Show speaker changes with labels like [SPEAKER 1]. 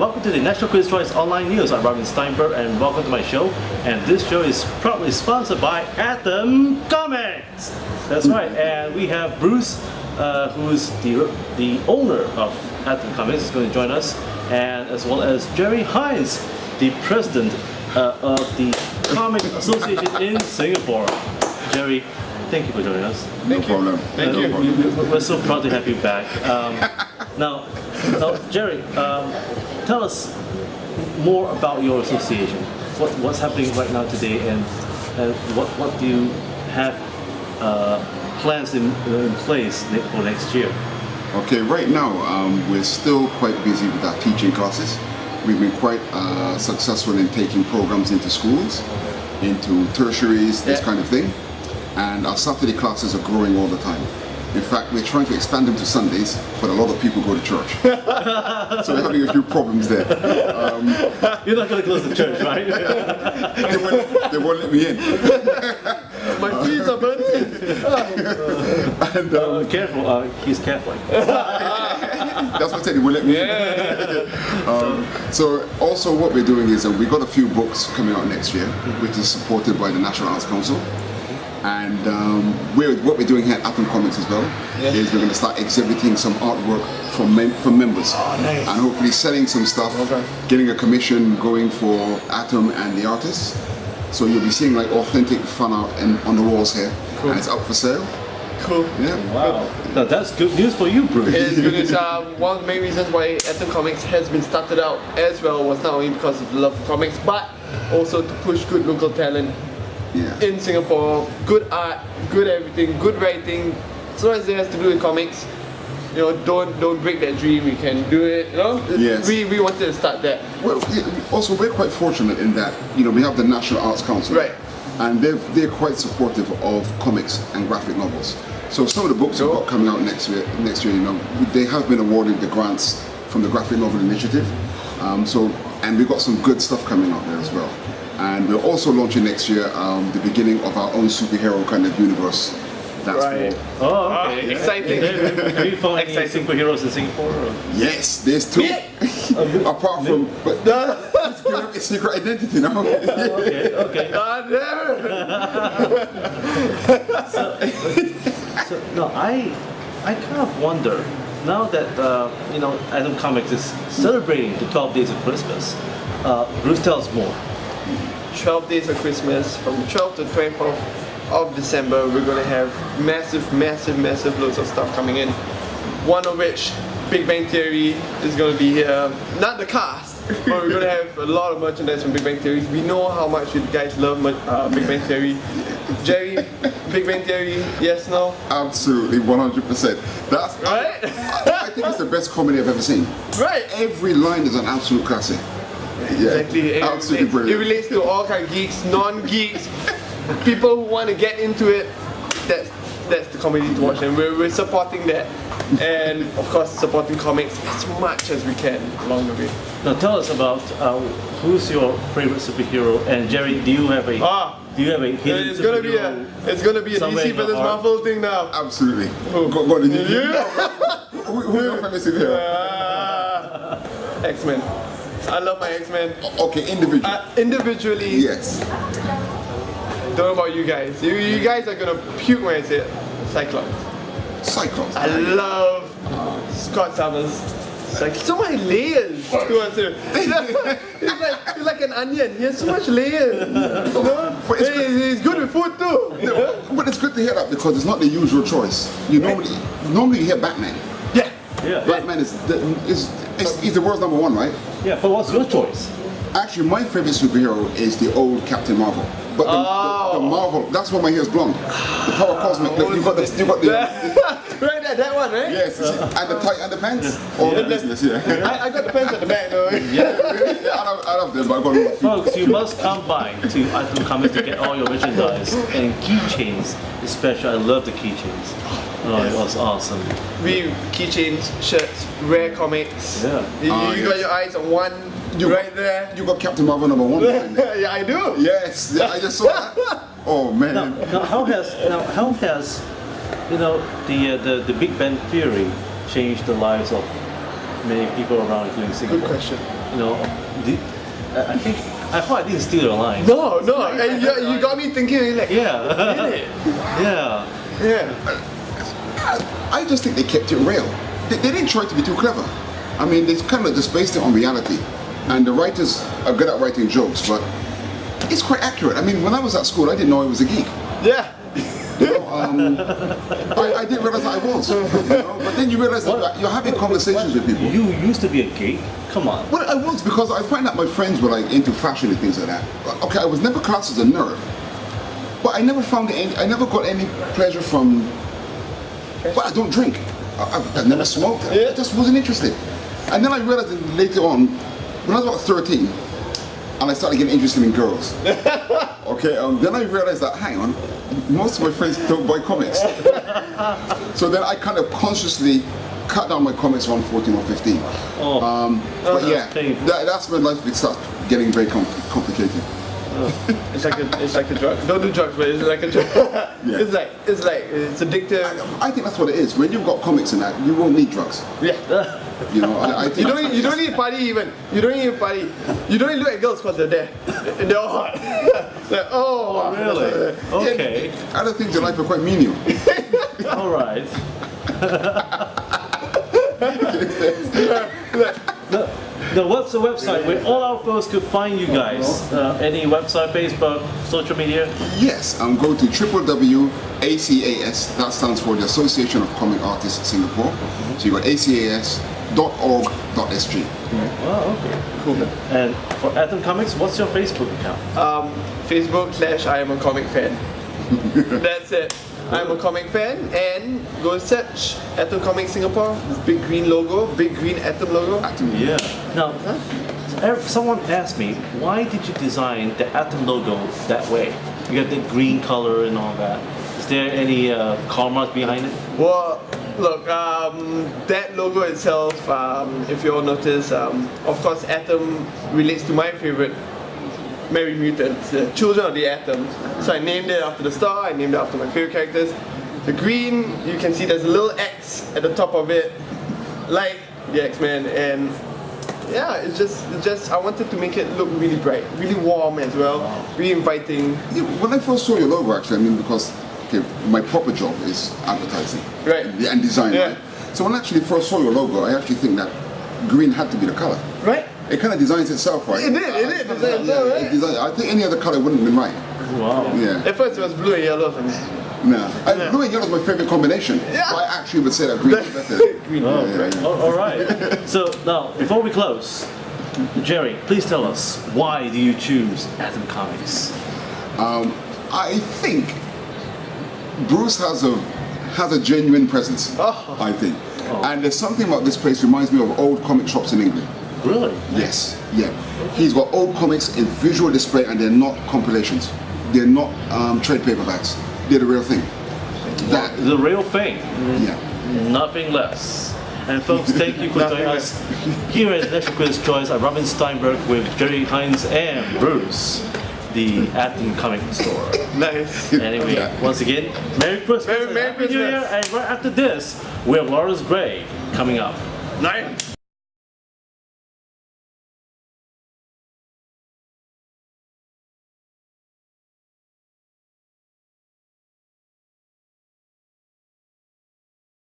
[SPEAKER 1] welcome to the National Quiz Choice Online News. I'm Robin Steinberg, and welcome to my show. And this show is proudly sponsored by Atom Comics. That's right, and we have Bruce, who's the owner of Atom Comics, is going to join us, and as well as Jerry Hines, the president of the Comic Association in Singapore. Jerry, thank you for joining us.
[SPEAKER 2] No problem.
[SPEAKER 3] Thank you.
[SPEAKER 1] We're so proud to have you back. Now, Jerry, tell us more about your association. What's happening right now today, and what do you have plans in place for next year?
[SPEAKER 2] Okay, right now we're still quite busy with our teaching classes. We've been quite successful in taking programs into schools, into tertiaries, this kind of thing. And our Saturday classes are growing all the time. In fact, we're trying to expand them to Sundays, but a lot of people go to church. So we're having a few problems there.
[SPEAKER 1] You're not going to close the church, right?
[SPEAKER 2] They won't let me in.
[SPEAKER 3] My feet are burning.
[SPEAKER 2] And,
[SPEAKER 1] careful, he's Catholic.
[SPEAKER 2] that's what I said, they won't let me in. So also what we're doing is we've got a few books coming out next year, which is supported by the National Arts Council. And what we're doing here at Atom Comics as well is we're going to start exhibiting some artwork from members.
[SPEAKER 3] Oh, nice.
[SPEAKER 2] And hopefully selling some stuff, getting a commission going for Atom and the artists. So you'll be seeing like authentic fan art on the walls here, and it's up for sale.
[SPEAKER 3] Cool.
[SPEAKER 2] Yeah.
[SPEAKER 1] Wow. Now that's good news for you, Bruce.
[SPEAKER 3] It is good news. One of the main reasons why Atom Comics has been started out as well was not only because of the love for comics, but also to push good local talent in Singapore. Good art, good everything, good writing. As long as it has to do with comics, you know, don't break that dream. We can do it. You know.
[SPEAKER 2] Yes.
[SPEAKER 3] We wanted to start that.
[SPEAKER 2] Well, also we're quite fortunate in that we have the National Arts Council,
[SPEAKER 3] Right.
[SPEAKER 2] And they're quite supportive of comics and graphic novels. So some of the books we've got coming out next year, they have been awarded the grants from the Graphic Novel Initiative. And we've got some good stuff coming out there as well. And we're also launching next year the beginning of our own superhero kind of universe. That's
[SPEAKER 3] Right.
[SPEAKER 2] for,
[SPEAKER 1] Oh, okay.
[SPEAKER 3] Exciting.
[SPEAKER 1] Have you found any superheroes in Singapore? Or?
[SPEAKER 2] yes, there's two. Apart from, but it's secret identity now.
[SPEAKER 1] Okay. So no, I kind of wonder now that Atom Comics is celebrating the 12 days of Christmas. Bruce, tell us more.
[SPEAKER 3] 12 days of Christmas, from the 12th to 24th of December, we're going to have massive loads of stuff coming in. One of which, Big Bang Theory is going to be here. Not the cast, but we're going to have a lot of merchandise from Big Bang Theory. We know how much you guys love Big Bang Theory. Jerry, Big Bang Theory, yes, no?
[SPEAKER 2] Absolutely, 100%. That's
[SPEAKER 3] right.
[SPEAKER 2] I think it's the best comedy I've ever seen.
[SPEAKER 3] Right.
[SPEAKER 2] Every line is an absolute classic.
[SPEAKER 3] Exactly.
[SPEAKER 2] Yeah, absolutely brilliant.
[SPEAKER 3] It relates to all kind of geeks, non-geeks, people who want to get into it. That's the comedy to watch, and we're supporting that, and of course supporting comics as much as we can along the way.
[SPEAKER 1] Now tell us about who's your favorite superhero, and Jerry, do you have a hidden
[SPEAKER 3] It's gonna be a
[SPEAKER 1] somewhere
[SPEAKER 3] DC
[SPEAKER 1] in your
[SPEAKER 3] versus
[SPEAKER 1] heart?
[SPEAKER 3] Marvel thing now.
[SPEAKER 2] Absolutely. Go on, who's your favorite superhero?
[SPEAKER 3] X-Men. I love my X-Men.
[SPEAKER 2] Okay, individually.
[SPEAKER 3] Individually.
[SPEAKER 2] Yes.
[SPEAKER 3] Don't know about you guys. You guys are gonna puke when I say it. Cyclops.
[SPEAKER 2] Cyclops.
[SPEAKER 3] I love Scott Summers. It's like so many layers to answer. He's like an onion. He has so much layers.
[SPEAKER 2] But
[SPEAKER 3] He's good with food too.
[SPEAKER 2] But it's good to hear that because it's not the usual choice. Normally you hear Batman.
[SPEAKER 1] Yeah.
[SPEAKER 2] Batman is the world's number one, right?
[SPEAKER 1] Yeah, but what's your choice?
[SPEAKER 2] Actually, my favorite superhero is the old Captain Marvel. But the Marvel, that's why my hair is blonde. The Power Cosmic. You got the
[SPEAKER 3] right, that one, right?
[SPEAKER 2] yes, and the tie and the pants. All the business,
[SPEAKER 3] I got the pants at the back though.
[SPEAKER 2] I love them, but I got a lot of
[SPEAKER 1] Folks, you must come by to Atom Comics to get all your merchandise and keychains. Especially, I love the keychains. Oh, it was awesome.
[SPEAKER 3] We keychains, shirts, rare comics.
[SPEAKER 1] Yeah.
[SPEAKER 3] You got your eyes on one right there.
[SPEAKER 2] You got Captain Marvel number one.
[SPEAKER 3] Yeah, I do.
[SPEAKER 2] Yes, I just saw that. Oh man.
[SPEAKER 1] Now how has the Big Bang Theory changed the lives of many people around, including Singapore?
[SPEAKER 3] Good question.
[SPEAKER 1] you know, I think I hope I didn't steal your line.
[SPEAKER 3] No, and you got me thinking like,
[SPEAKER 1] Yeah.
[SPEAKER 3] really?
[SPEAKER 1] Yeah.
[SPEAKER 3] Yeah.
[SPEAKER 2] I just think they kept it real. They didn't try to be too clever. I mean, they kind of just based it on reality. And the writers are good at writing jokes, but it's quite accurate. I mean, when I was at school, I didn't know I was a geek.
[SPEAKER 3] Yeah.
[SPEAKER 2] You know, I didn't realize I was. You know? But then you realize that you're having conversations with people.
[SPEAKER 1] You used to be a geek? Come on.
[SPEAKER 2] Well, I was, because I find that my friends were like into fashion and things like that. Okay, I was never classed as a nerd, but I never found I never got any pleasure from. Well, I don't drink. I've never smoked. I just wasn't interested. And then I realized that later on, when I was about 13, and I started getting interested in girls. Okay, then I realized that, hang on, most of my friends don't buy comics. So then I kind of consciously cut down my comics around 14 or 15. But yeah, that's when life starts getting very complicated.
[SPEAKER 3] It's like a drug. Don't do drugs, but it's like a drug.
[SPEAKER 2] Yeah.
[SPEAKER 3] It's addictive.
[SPEAKER 2] I think that's what it is. When you've got comics and that, you won't need drugs.
[SPEAKER 3] Yeah.
[SPEAKER 2] You know, I think
[SPEAKER 3] You don't need to party even. You don't need to party. You don't need to look at girls because they're there. And they're all hot. Like, oh,
[SPEAKER 1] really? Okay.
[SPEAKER 2] other things in life are quite menial.
[SPEAKER 1] All right. Now, what's the website where all our folks could find you guys? Any website, Facebook, social media?
[SPEAKER 2] Yes, go to www.acas, that stands for the Association of Comic Artists Singapore. So you got acas.org.sg.
[SPEAKER 1] Oh, okay. Cool. And for Atom Comics, what's your Facebook account?
[SPEAKER 3] Facebook / I am a comic fan. That's it. I'm a comic fan, and go search Atom Comics Singapore. This big green logo, big green Atom logo.
[SPEAKER 1] Yeah. Now, someone asked me, why did you design the Atom logo that way? You have the green color and all that. Is there any karma behind it?
[SPEAKER 3] Well, look, that logo itself, if you all notice, of course, Atom relates to my favorite Merry Mutants, the Children of the Atom. So I named it after the star, I named it after my favorite characters. The green, you can see there's a little X at the top of it, like the X-Men, and yeah, it's just I wanted to make it look really bright, really warm as well, really inviting.
[SPEAKER 2] Yeah, when I first saw your logo, actually, I mean, because okay, my proper job is advertising,
[SPEAKER 3] Right.
[SPEAKER 2] and design,
[SPEAKER 3] Yeah.
[SPEAKER 2] right? So when I actually first saw your logo, I actually think that green had to be the color.
[SPEAKER 3] Right?
[SPEAKER 2] It kind of designs itself, right?
[SPEAKER 3] It did. It designs itself, right?
[SPEAKER 2] I think any other color wouldn't have been right.
[SPEAKER 1] Wow.
[SPEAKER 2] Yeah.
[SPEAKER 3] At first it was blue and yellow for me.
[SPEAKER 2] No. Blue and yellow is my favorite combination.
[SPEAKER 3] Yeah.
[SPEAKER 2] So I actually would say that green is better.
[SPEAKER 3] Green.
[SPEAKER 1] Oh,
[SPEAKER 2] Yeah.
[SPEAKER 1] all right. So now, before we close, Jerry, please tell us, why do you choose Atom Comics?
[SPEAKER 2] I think Bruce has a genuine presence.
[SPEAKER 3] Oh.
[SPEAKER 2] I think. And there's something about this place reminds me of old comic shops in England.
[SPEAKER 1] Really?
[SPEAKER 2] Yes, yeah. He's got old comics in visual display, and they're not compilations. They're not trade paperbacks. They're the real thing. That,
[SPEAKER 1] The real thing.
[SPEAKER 2] yeah.
[SPEAKER 1] Nothing less. And folks, thank you for joining us here at National Critics' Choice at Robin Steinberg with Jerry Hines and Bruce, the Atom Comic Store.
[SPEAKER 3] Nice.
[SPEAKER 1] Anyway, once again, Merry Christmas.
[SPEAKER 3] Merry
[SPEAKER 1] and Happy New
[SPEAKER 3] Christmas.
[SPEAKER 1] Year. And right after this, we have Lawrence Gray coming up.
[SPEAKER 3] Nice.